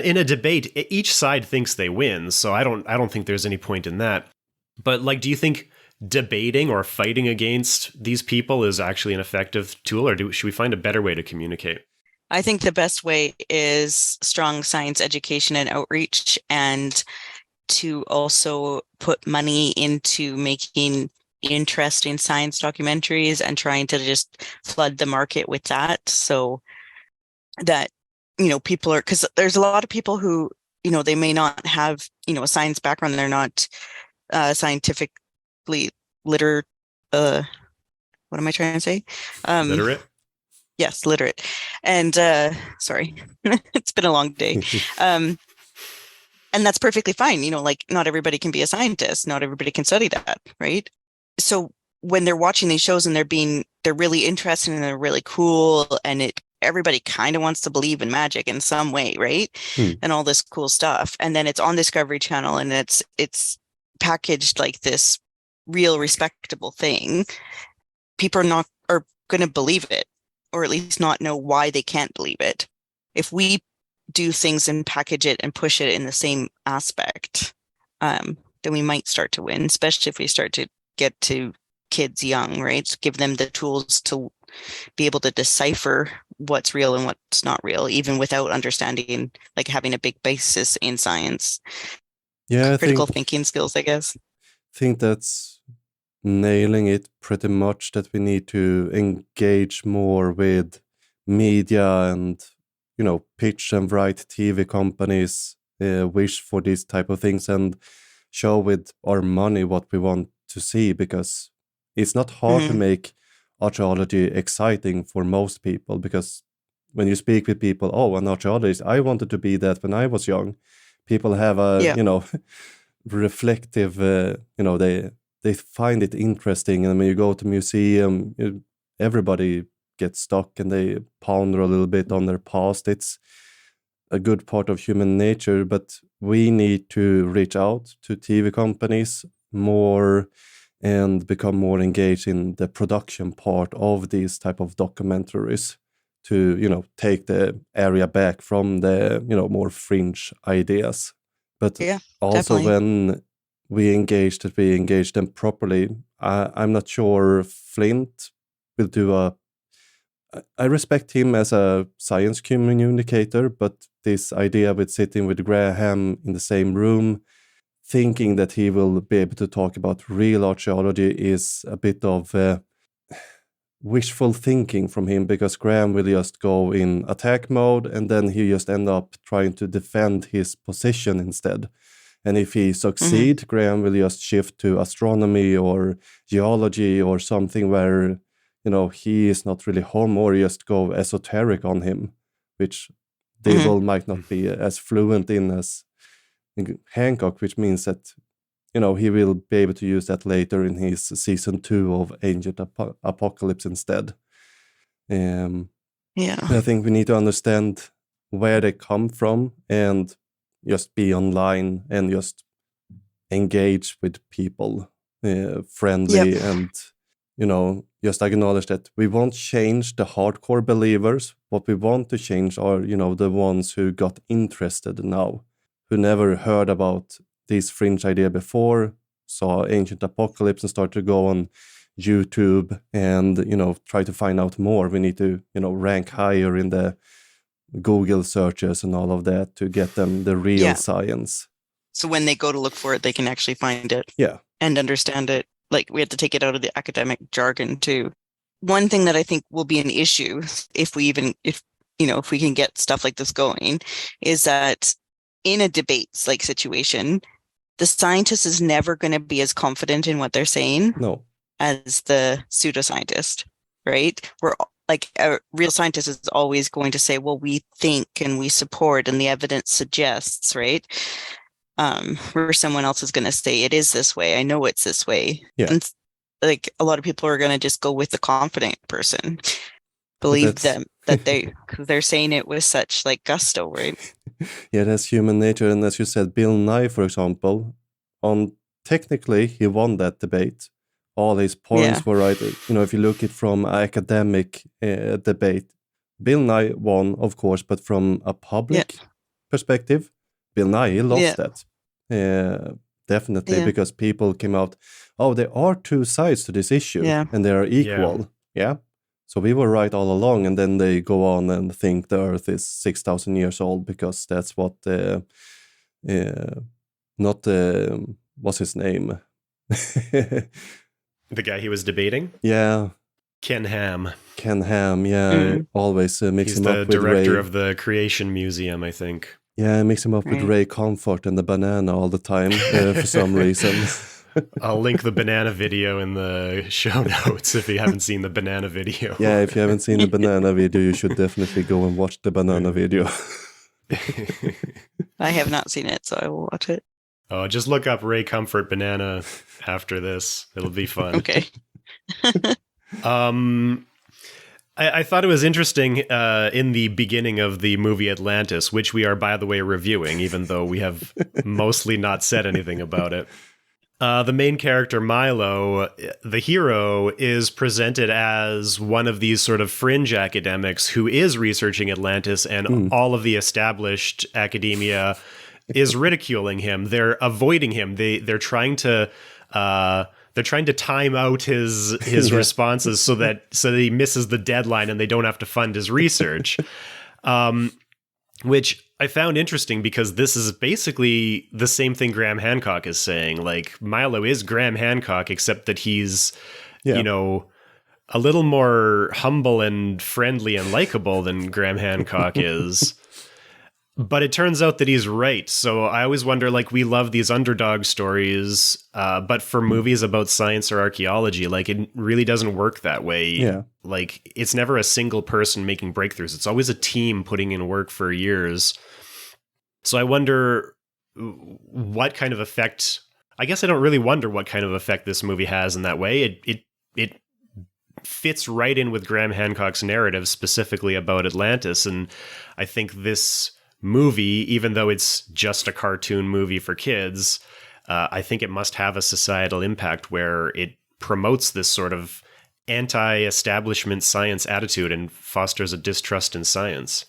In a debate, each side thinks they win, so I don't think there's any point in that. But like, do you think debating or fighting against these people is actually an effective tool, or should we find a better way to communicate? I think the best way is strong science education and outreach, and to also put money into making interesting science documentaries and trying to just flood the market with that, so that people are, because there's a lot of people who they may not have a science background, they're not scientifically literate, what am I trying to say, literate? Yes, literate. And sorry, it's been a long day. And that's perfectly fine. Like not everybody can be a scientist, not everybody can study that, right? So when they're watching these shows and they're really interested and they're really cool, and everybody kind of wants to believe in magic in some way, right? And all this cool stuff. And then it's on Discovery Channel, and it's packaged like this real respectable thing. People are going to believe it, or at least not know why they can't believe it. If we do things and package it and push it in the same aspect, then we might start to win, especially if we start to get to kids young, right? Give them the tools to be able to decipher what's real and what's not real, even without understanding, like having a big basis in science. Yeah, critical thinking skills, I guess. I think that's nailing it pretty much, that we need to engage more with media and, pitch and write TV companies wish for these type of things and show with our money what we want to see, because it's not hard to make archaeology exciting for most people, because when you speak with people, an archaeologist, I wanted to be that when I was young. People have a, reflective, they find it interesting. And when you go to museum, everybody gets stuck and they ponder a little bit on their past. It's a good part of human nature, but we need to reach out to TV companies more and become more engaged in the production part of these type of documentaries to, take the area back from the, more fringe ideas. But also definitely. when we engage them properly. I'm not sure Flint will do I respect him as a science communicator, but this idea with sitting with Graham in the same room, thinking that he will be able to talk about real archaeology, is a bit of wishful thinking from him, because Graham will just go in attack mode and then he just end up trying to defend his position instead. And if he succeed, Graham will just shift to astronomy or geology or something where, he is not really home, or just go esoteric on him, which Dibble might not be as fluent in as Hancock, which means that, he will be able to use that later in his season 2 of Ancient Apocalypse instead. I think we need to understand where they come from and just be online and just engage with people, friendly, and, just acknowledge that we won't change the hardcore believers. What we want to change are, the ones who got interested now, who never heard about this fringe idea before, saw Ancient Apocalypse and started to go on YouTube and, try to find out more. We need to, rank higher in the Google searches and all of that to get them the real science. So when they go to look for it, they can actually find it and understand it. Like, we have to take it out of the academic jargon too. One thing that I think will be an issue if we can get stuff like this going, is that in a debates like situation, the scientist is never going to be as confident in what they're saying as the pseudoscientist, right? We're like, a real scientist is always going to say, well, we think and we support and the evidence suggests, right? Where someone else is going to say, it is this way, I know it's this way. And like, a lot of people are going to just go with the confident person, believe them that they're saying it with such like gusto, right? That's human nature. And as you said, Bill Nye, for example, technically he won that debate. All his points were right. If you look at from academic debate, Bill Nye won, of course, but from a public perspective, Bill Nye, he lost that. Definitely, because people came out, there are two sides to this issue, and they are equal. So we were right all along, and then they go on and think the Earth is 6,000 years old, because that's what what's his name? The guy he was debating? Yeah. Ken Ham. Always mix He's him up with Ray. He's the director of the Creation Museum, I think. Yeah, mix him up with Ray Comfort and the banana all the time for some reason. I'll link the banana video in the show notes if you haven't seen the banana video. Yeah, if you haven't seen the banana video, you should definitely go and watch the banana video. I have not seen it, so I will watch it. Oh, just look up Ray Comfort banana after this. It'll be fun. Okay. I thought it was interesting in the beginning of the movie Atlantis, which we are, by the way, reviewing, even though we have mostly not said anything about it. The main character, Milo, the hero, is presented as one of these sort of fringe academics who is researching Atlantis, and all of the established academia is ridiculing him. They're avoiding him. They're trying to time out his responses so that he misses the deadline and they don't have to fund his research. Which I found interesting because this is basically the same thing Graham Hancock is saying. Like, Milo is Graham Hancock, except that he's, you know, a little more humble and friendly and likable than Graham Hancock is. But it turns out that he's right. So I always wonder, like, we love these underdog stories, but for movies about science or archaeology, like, it really doesn't work that way. Yeah. Like, it's never a single person making breakthroughs. It's always a team putting in work for years. So I wonder what kind of effect, I guess I don't really wonder what kind of effect this movie has in that way. It fits right in with Graham Hancock's narrative, specifically about Atlantis. And I think this movie, even though it's just a cartoon movie for kids, I think it must have a societal impact where it promotes this sort of anti-establishment science attitude and fosters a distrust in science.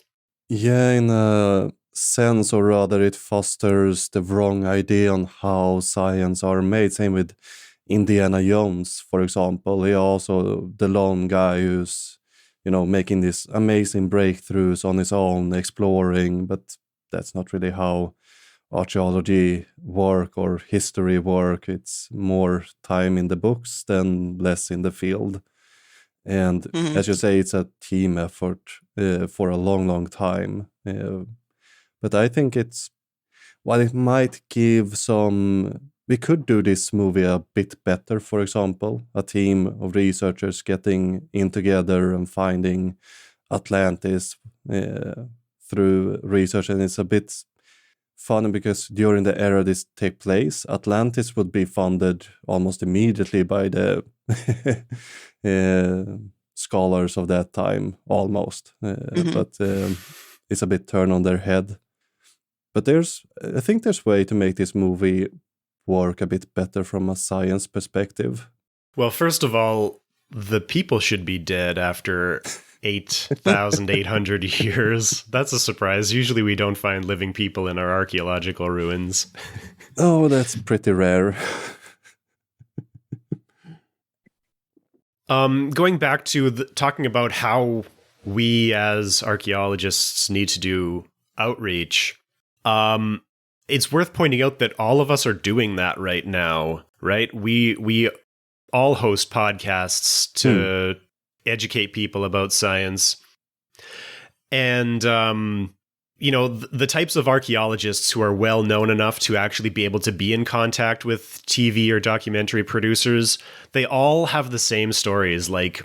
Yeah, in a sense, or rather it fosters the wrong idea on how science are made. Same with Indiana Jones, for example. He also the lone guy who's, you know, making these amazing breakthroughs on his own, exploring, but that's not really how archaeology work or history work. It's more time in the books than less in the field. And as you say, it's a team effort for a long, long time. But I think while it might give some, we could do this movie a bit better, for example, a team of researchers getting in together and finding Atlantis through research. And it's a bit funny because during the era this take place, Atlantis would be funded almost immediately by the scholars of that time, almost. But it's a bit turned on their head. But I think there's way to make this movie work a bit better from a science perspective. Well, first of all, the people should be dead after 8,800 years. That's a surprise. Usually we don't find living people in our archaeological ruins. Oh, that's pretty rare. Going back to talking about how we as archaeologists need to do outreach, it's worth pointing out that all of us are doing that right now, right? We all host podcasts to educate people about science. And, you know, the types of archaeologists who are well known enough to actually be able to be in contact with TV or documentary producers, they all have the same stories. Like,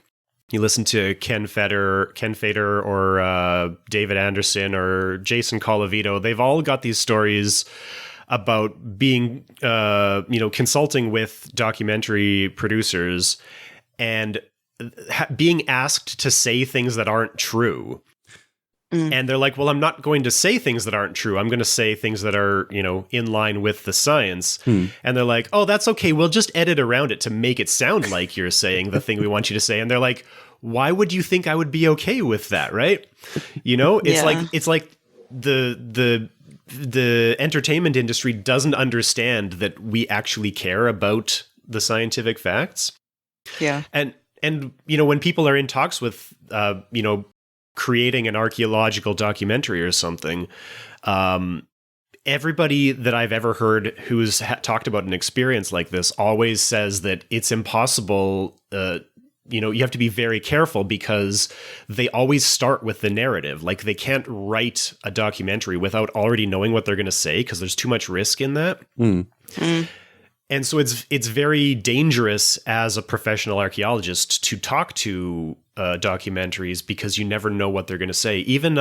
you listen to Ken Fader or David Anderson or Jason Colavito. They've all got these stories about being, consulting with documentary producers and being asked to say things that aren't true. And they're like, well, I'm not going to say things that aren't true. I'm going to say things that are, in line with the science. And they're like, oh, that's okay. We'll just edit around it to make it sound like you're saying the thing we want you to say. And they're like, why would you think I would be okay with that? Right. It's like the entertainment industry doesn't understand that we actually care about the scientific facts. Yeah. And when people are in talks with, creating an archaeological documentary or something, everybody that I've ever heard who's talked about an experience like this always says that it's impossible. You have to be very careful because they always start with the narrative. Like, they can't write a documentary without already knowing what they're going to say because there's too much risk in that. And so it's very dangerous as a professional archaeologist to talk to documentaries because you never know what they're going to say. Even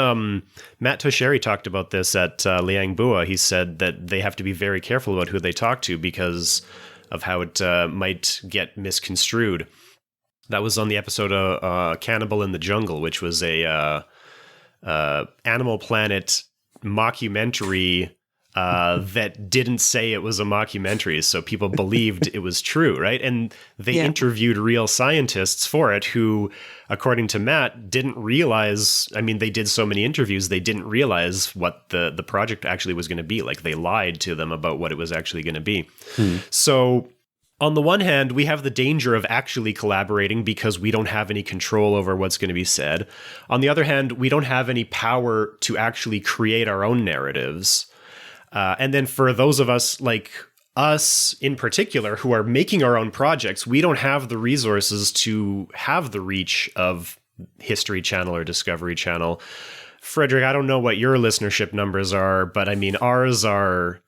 Matt Tosheri talked about this at Liang Bua. He said that they have to be very careful about who they talk to because of how it might get misconstrued. That was on the episode Cannibal in the Jungle, which was a Animal Planet mockumentary that didn't say it was a mockumentary, so people believed it was true, right? And they interviewed real scientists for it who, according to Matt, didn't realize, I mean, they did so many interviews, they didn't realize what the project actually was going to be. Like, they lied to them about what it was actually going to be. So on the one hand, we have the danger of actually collaborating because we don't have any control over what's going to be said. On the other hand, we don't have any power to actually create our own narratives. And then for those of us, like us in particular, who are making our own projects, we don't have the resources to have the reach of History Channel or Discovery Channel. Fredrik, I don't know what your listenership numbers are, but I mean, ours are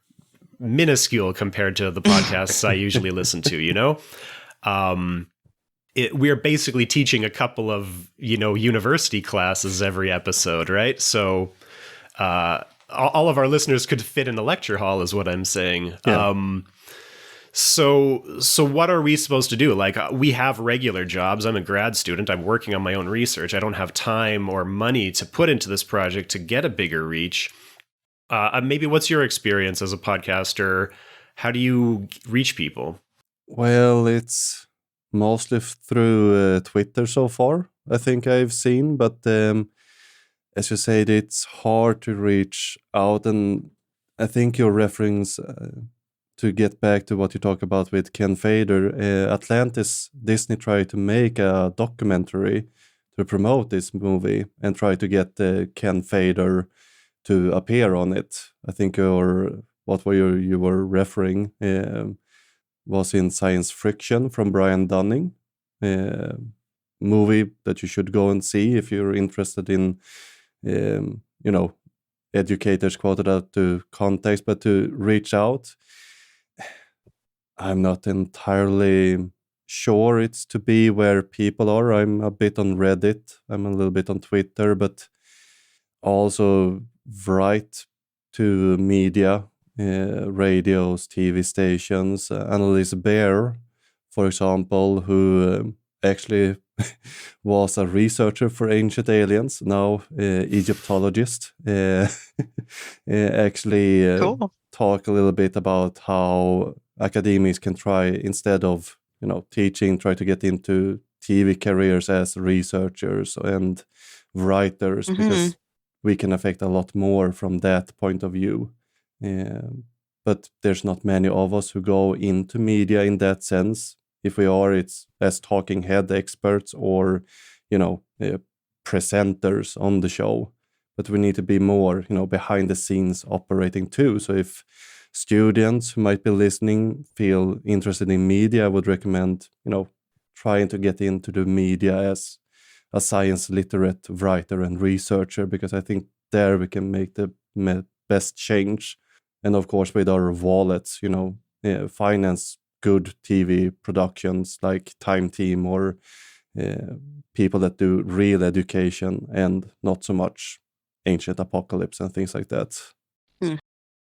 minuscule compared to the podcasts I usually listen to, you know? We're basically teaching a couple of, university classes every episode, right? So all of our listeners could fit in a lecture hall is what I'm saying. Yeah. So what are we supposed to do? Like, we have regular jobs. I'm a grad student. I'm working on my own research. I don't have time or money to put into this project to get a bigger reach. Maybe what's your experience as a podcaster? How do you reach people? Well, it's mostly through Twitter so far, I think I've seen. But as you said, it's hard to reach out. And I think your reference, to get back to what you talk about with Ken Fader, Atlantis, Disney tried to make a documentary to promote this movie and try to get Ken Fader to appear on it. I think you were referring was in Science Friction from Brian Dunning, movie that you should go and see if you're interested in, educators quoted out to context, but to reach out. I'm not entirely sure it's to be where people are. I'm a bit on Reddit. I'm a little bit on Twitter, but also write to media, radios, TV stations. Annalise Baer, for example, who actually was a researcher for Ancient Aliens, now Egyptologist, actually Cool. talk a little bit about how academics can try, instead of teaching, try to get into TV careers as researchers and writers, because we can affect a lot more from that point of view. But there's not many of us who go into media in that sense. If we are, it's as talking head experts or, presenters on the show. But we need to be more, behind the scenes operating too. So if students who might be listening feel interested in media, I would recommend, trying to get into the media as a science literate writer and researcher, because I think there we can make the best change. And of course, with our wallets, finance good TV productions like Time Team or people that do real education and not so much Ancient Apocalypse and things like that.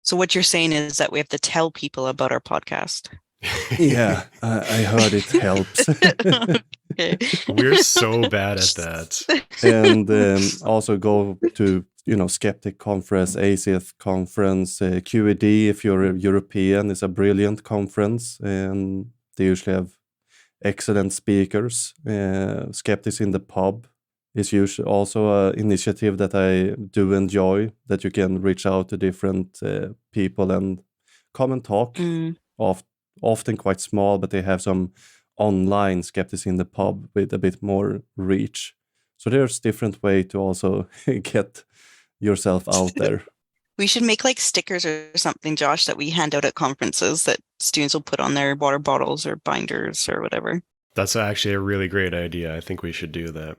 So what you're saying is that we have to tell people about our podcast. Yeah, I heard it helps. Okay. We're so bad at that. And also go to, Skeptic Conference, ACF Conference, QED, if you're a European, is a brilliant conference. And they usually have excellent speakers. Skeptics in the Pub is usually also an initiative that I do enjoy, that you can reach out to different people and come and talk. Often quite small, but they have some online Skeptics in the Pub with a bit more reach. So there's different way to also get yourself out there. We should make like stickers or something, Josh, that we hand out at conferences that students will put on their water bottles or binders or whatever. That's actually a really great idea. I think we should do that.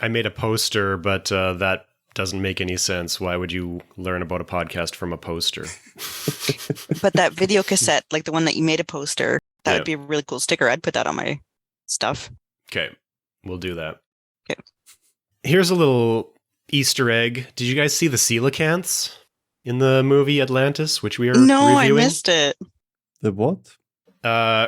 I made a poster, but that doesn't make any sense. Why would you learn about a podcast from a poster? But that video cassette, like the one that you made a poster, that would be a really cool sticker. I'd put that on my stuff. Okay, we'll do that. Okay. Here's a little Easter egg. Did you guys see the coelacanths in the movie Atlantis, which we are reviewing? No, I missed it. The what?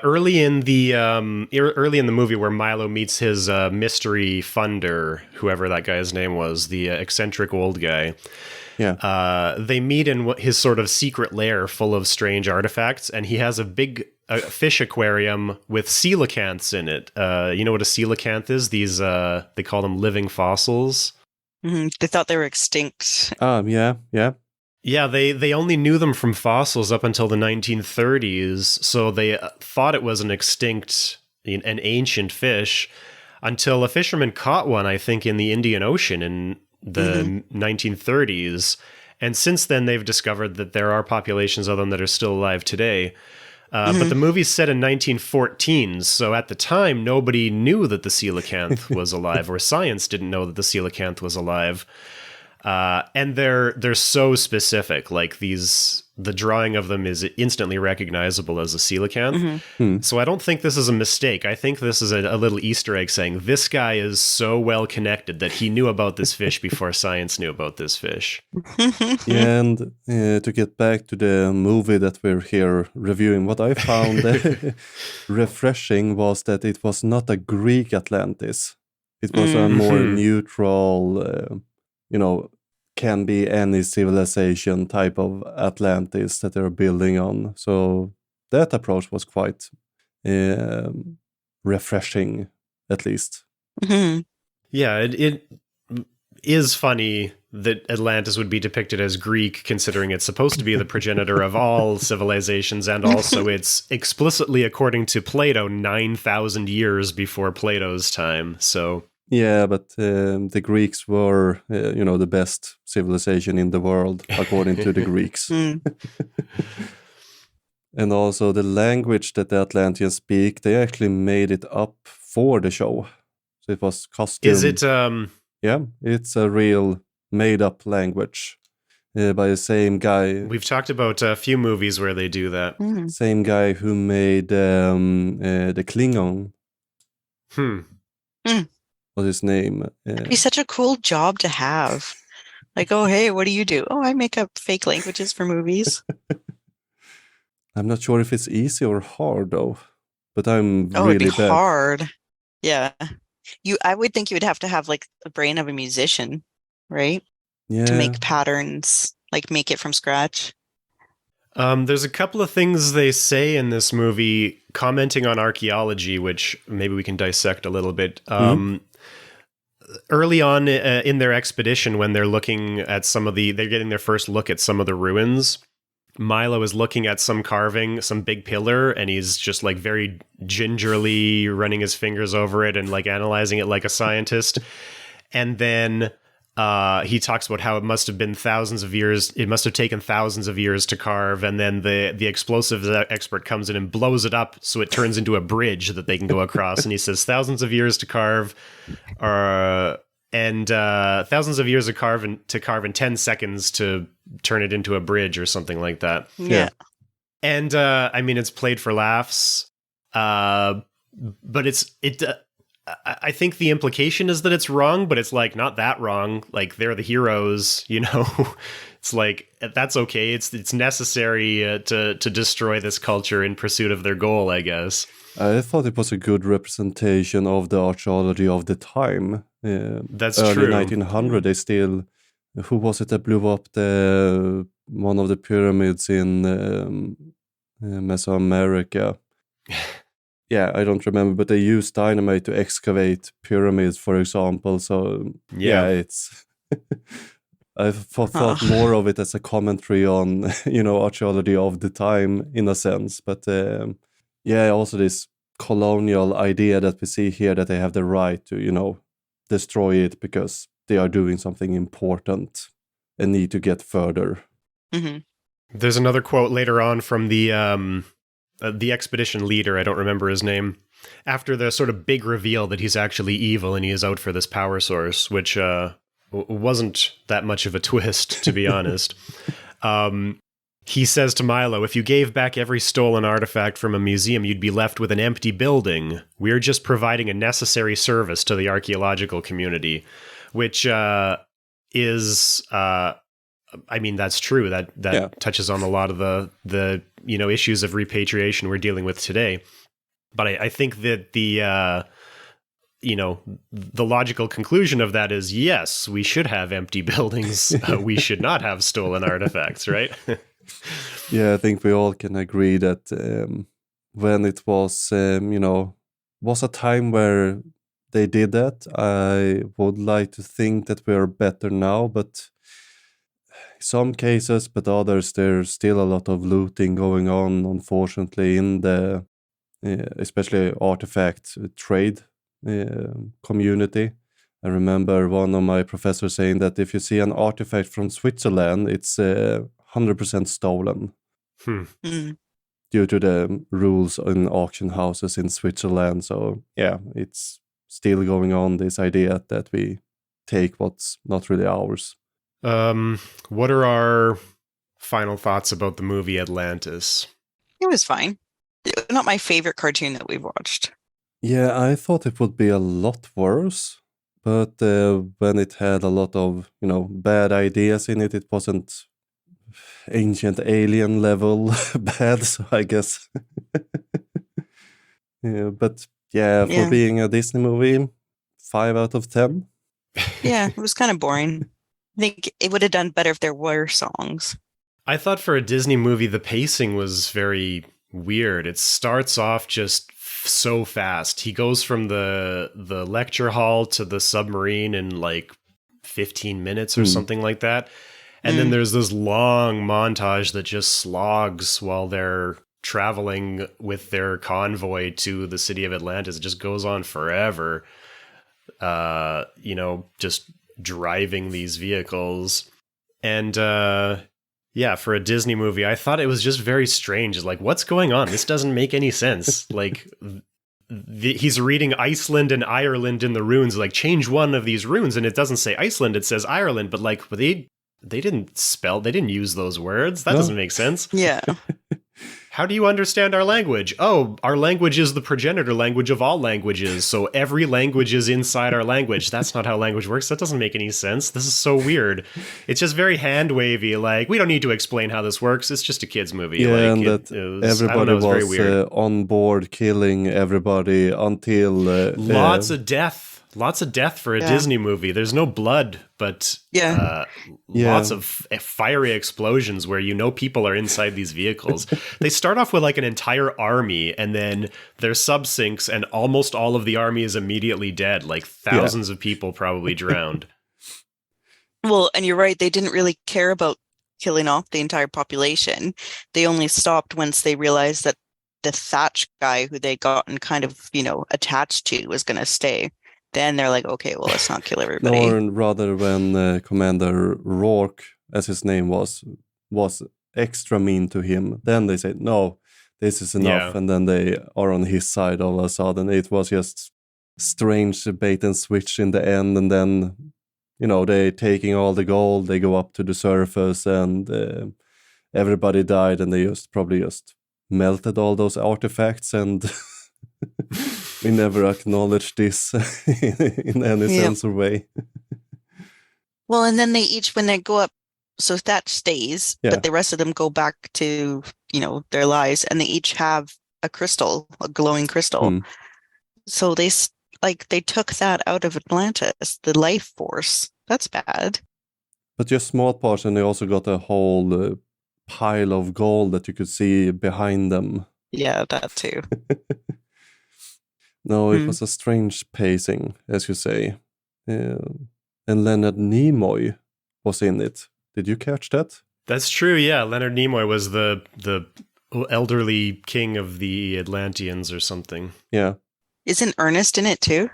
early in the movie where Milo meets his mystery funder, whoever that guy's name was, the eccentric old guy. Yeah. They meet in his sort of secret lair full of strange artifacts, and he has a big fish aquarium with coelacanths in it. You know what a coelacanth is? These they call them living fossils. They thought they were extinct. Yeah. Yeah, they only knew them from fossils up until the 1930s, so they thought it was an ancient fish, until a fisherman caught one, I think, in the Indian Ocean in the 1930s. And since then, they've discovered that there are populations of them that are still alive today. But the movie's set in 1914, so at the time, nobody knew that the coelacanth was alive, or science didn't know that the coelacanth was alive. And they're so specific, like the drawing of them is instantly recognizable as a coelacanth. So I don't think this is a mistake. I think this is a little Easter egg saying this guy is so well connected that he knew about this fish before science knew about this fish. And to get back to the movie that we're here reviewing, what I found refreshing was that it was not a Greek Atlantis. It was a more neutral, can be any civilization type of Atlantis that they're building on. So that approach was quite refreshing, at least. Yeah, it is funny that Atlantis would be depicted as Greek, considering it's supposed to be the progenitor of all civilizations, and also it's explicitly, according to Plato, 9,000 years before Plato's time. So yeah, but the Greeks were, the best civilization in the world, according to the Greeks. And also the language that the Atlanteans speak, they actually made it up for the show. So it was costume. Is it? Yeah, it's a real made-up language by the same guy. We've talked about a few movies where they do that. Same guy who made the Klingon. What's his name? It'd be such a cool job to have. Like, oh, hey, what do you do? Oh, I make up fake languages for movies. I'm not sure if it's easy or hard, though. But I'm Oh, really it'd be bad. hard. Yeah. I would think you would have to have like the brain of a musician, right? Yeah. To make patterns, like make it from scratch. There's a couple of things they say in this movie commenting on archaeology, which maybe we can dissect a little bit. Early on in their expedition, when they're looking at they're getting their first look at some of the ruins, Milo is looking at some carving, some big pillar, and he's just like very gingerly running his fingers over it and like analyzing it like a scientist. And then he talks about how it must have been thousands of years. It must have taken thousands of years to carve. And then the explosives expert comes in and blows it up so it turns into a bridge that they can go across. And he says thousands of years to carve, and thousands of years to carve in 10 seconds to turn it into a bridge or something like that. Yeah. And I mean, it's played for laughs, but I think the implication is that it's wrong, but it's like not that wrong. Like they're the heroes, It's like that's okay. It's necessary to destroy this culture in pursuit of their goal, I guess. I thought it was a good representation of the archaeology of the time. That's early true. 1900, they still. Who was it that blew up one of the pyramids in Mesoamerica? Yeah, I don't remember, but they used dynamite to excavate pyramids, for example. So yeah it's. I thought more of it as a commentary on, archaeology of the time in a sense. But also this colonial idea that we see here that they have the right to, destroy it because they are doing something important and need to get further. There's another quote later on from the expedition leader, I don't remember his name, after the sort of big reveal that he's actually evil and he is out for this power source, which wasn't that much of a twist, to be honest. He says to Milo, if you gave back every stolen artifact from a museum, you'd be left with an empty building. We're just providing a necessary service to the archaeological community, which is I mean, that's true. That touches on a lot of the issues of repatriation we're dealing with today. But I think that the logical conclusion of that is, yes, we should have empty buildings. We should not have stolen artifacts, right? Yeah, I think we all can agree that when it was, was a time where they did that. I would like to think that we are better now, but some cases, but others, there's still a lot of looting going on, unfortunately, in the especially artifact trade community. I remember one of my professors saying that if you see an artifact from Switzerland, it's 100% stolen due to the rules in auction houses in Switzerland. So yeah, it's still going on, this idea that we take what's not really ours. What are our final thoughts about the movie Atlantis? It was fine. Not my favorite cartoon that we've watched. Yeah, I thought it would be a lot worse, but when it had a lot of, bad ideas in it, it wasn't ancient alien level bad, so I guess. Yeah, but for being a Disney movie, 5 out of 10. Yeah, it was kind of boring. I think it would have done better if there were songs. I thought for a Disney movie, the pacing was very weird. It starts off just so fast. He goes from the lecture hall to the submarine in like 15 minutes or something like that. And then there's this long montage that just slogs while they're traveling with their convoy to the city of Atlantis. It just goes on forever. Just driving these vehicles. And for a Disney movie, I thought it was just very strange. Like, what's going on? This doesn't make any sense. Like, he's reading Iceland and Ireland in the runes. Like, change one of these runes, and it doesn't say Iceland, it says Ireland. But like, they didn't use those words. That doesn't make sense. Yeah. How do you understand our language? Oh, our language is the progenitor language of all languages, so every language is inside our language. That's not how language works. That doesn't make any sense. This is so weird. It's just very hand-wavy, like, we don't need to explain how this works. It's just a kid's movie. Yeah, and everybody was on board killing everybody until... Lots of death. Lots of death for a Disney movie. There's no blood, but lots of fiery explosions where people are inside these vehicles. They start off with like an entire army, and then their sub sinks, and almost all of the army is immediately dead. Like thousands of people probably drowned. Well, and you're right. They didn't really care about killing off the entire population. They only stopped once they realized that the Thatch guy who they gotten kind of, attached to was going to stay. Then they're like, okay, well, let's not kill everybody. Or rather when Commander Rourke, as his name was extra mean to him, then they said, no, this is enough. Yeah. And then they are on his side all of a sudden. It was just strange bait and switch in the end. And then, they taking all the gold, they go up to the surface, and everybody died, and they probably melted all those artifacts, and... we never acknowledged this in any sense or way. Well, and then when they go up, so Thatch stays, but the rest of them go back to, their lives, and they each have a crystal, a glowing crystal. So they took that out of Atlantis, the life force. That's bad. But just small parts, and they also got a whole pile of gold that you could see behind them. Yeah, that too. No, it was a strange pacing, as you say. And Leonard Nimoy was in it. Did you catch that? That's true, yeah. Leonard Nimoy was the elderly king of the Atlanteans or something. Yeah. Isn't Ernest in it too?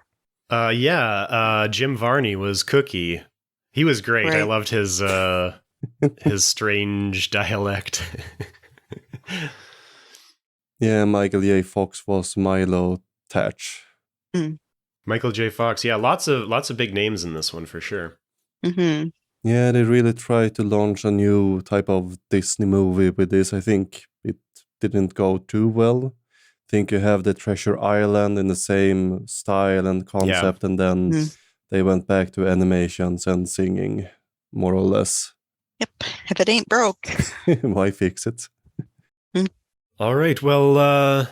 Jim Varney was Cookie. He was great. Right. I loved his strange dialect. Yeah, Michael J. Fox was Milo Thatch. Michael J. Fox, yeah, lots of big names in this one for sure. Mm-hmm. Yeah, they really tried to launch a new type of Disney movie with this. I think it didn't go too well. I think you have the Treasure Island in the same style and concept, and then they went back to animations and singing, more or less. Yep. If it ain't broke. Why fix it? All right. Well,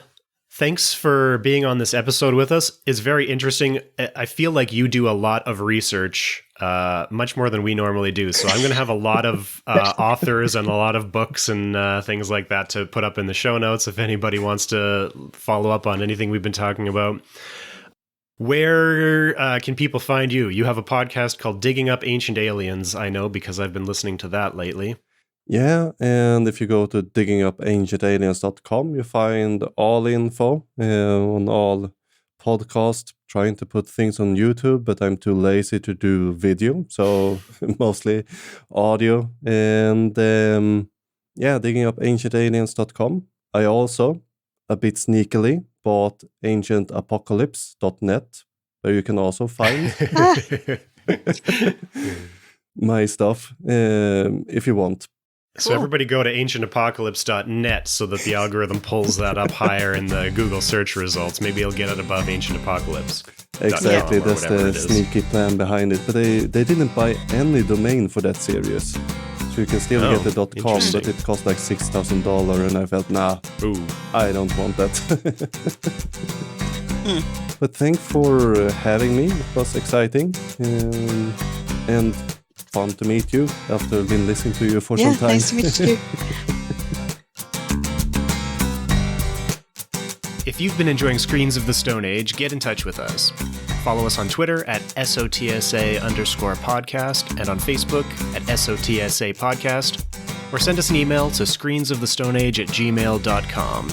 thanks for being on this episode with us. It's very interesting. I feel like you do a lot of research, much more than we normally do. So I'm going to have a lot of authors and a lot of books and things like that to put up in the show notes if anybody wants to follow up on anything we've been talking about. Where can people find you? You have a podcast called Digging Up Ancient Aliens, I know, because I've been listening to that lately. Yeah, and if you go to diggingupancientaliens.com, you find all info on all podcasts. Trying to put things on YouTube, but I'm too lazy to do video, so mostly audio. And diggingupancientaliens.com. I also, a bit sneakily, bought ancientapocalypse.net, where you can also find my stuff if you want. So everybody go to ancientapocalypse.net so that the algorithm pulls that up higher in the Google search results. Maybe it'll get it above Ancient Apocalypse. Exactly, that's the sneaky plan behind it. But they didn't buy any domain for that series. So you can still get the .com, but it cost like $6,000, and I felt, I don't want that. But thanks for having me. It was exciting. And fun to meet you after I've been listening to you for some time. Nice to meet you. If you've been enjoying Screens of the Stone Age, get in touch with us. Follow us on Twitter at SOTSA_podcast and on Facebook at SOTSA podcast, or send us an email to screensofthestoneage@gmail.com.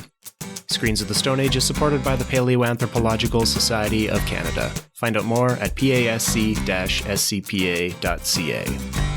Screens of the Stone Age is supported by the Paleoanthropological Society of Canada. Find out more at pasc-scpa.ca.